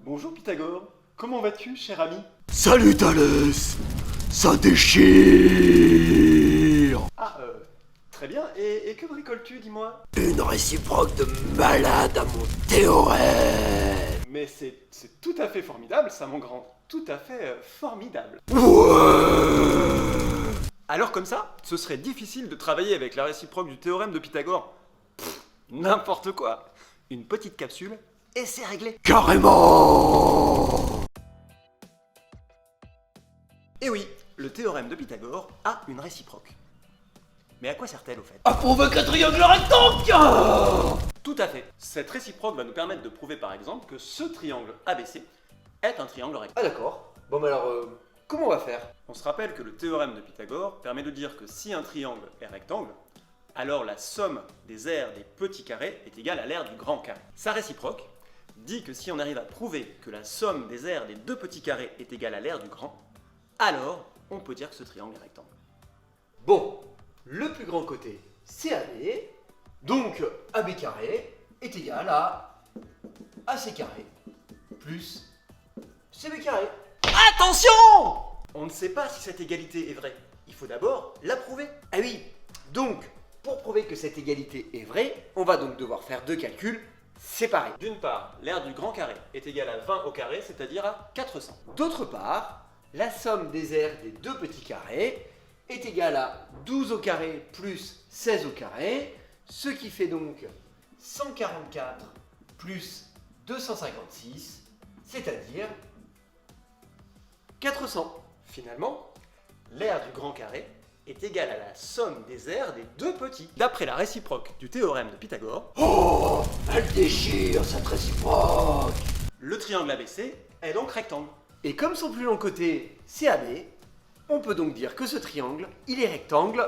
Bonjour Pythagore, comment vas-tu, cher ami? Salut Thalès, ça déchire. Ah, très bien, et que bricoles-tu, dis-moi? Une réciproque de malade à mon théorème. Mais c'est tout à fait formidable, ça, mon grand. Tout à fait formidable. Ouais. Alors comme ça, ce serait difficile de travailler avec la réciproque du théorème de Pythagore. N'importe quoi. Une petite capsule, et c'est réglé. Carrément. Et oui, le théorème de Pythagore a une réciproque. Mais à quoi sert-elle au fait? À prouver qu'un triangle rectangle. Tout à fait. Cette réciproque va nous permettre de prouver par exemple que ce triangle ABC est un triangle rectangle. Ah d'accord. Bon mais alors, comment on va faire? On se rappelle que le théorème de Pythagore permet de dire que si un triangle est rectangle, alors la somme des aires des petits carrés est égale à l'aire du grand carré. Sa réciproque dit que si on arrive à prouver que la somme des aires des deux petits carrés est égale à l'aire du grand, alors on peut dire que ce triangle est rectangle. Bon, le plus grand côté, c'est AB. Donc, AB carré est égal à AC carré plus CB carré. Attention! On ne sait pas si cette égalité est vraie. Il faut d'abord la prouver. Ah oui, donc, pour prouver que cette égalité est vraie, on va donc devoir faire deux calculs séparés. D'une part, l'aire du grand carré est égale à 20 au carré, c'est-à-dire à 400. D'autre part, la somme des aires des deux petits carrés est égale à 12 au carré plus 16 au carré, ce qui fait donc 144 plus 256, c'est-à-dire 400. Finalement, l'aire du grand carré est égale à la somme des aires des deux petits. D'après la réciproque du théorème de Pythagore, Oh, elle déchire cette réciproque. le triangle ABC est donc rectangle. Et comme son plus long côté, c'est AB, on peut donc dire que ce triangle, il est rectangle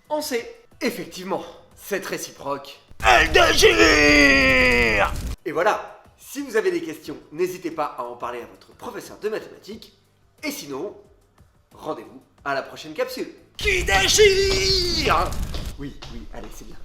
en C. Effectivement, cette réciproque, elle déchire. Et voilà, si vous avez des questions, n'hésitez pas à en parler à votre professeur de mathématiques. Et sinon, rendez-vous à la prochaine capsule. Qui déchire. Oui, allez, c'est bien.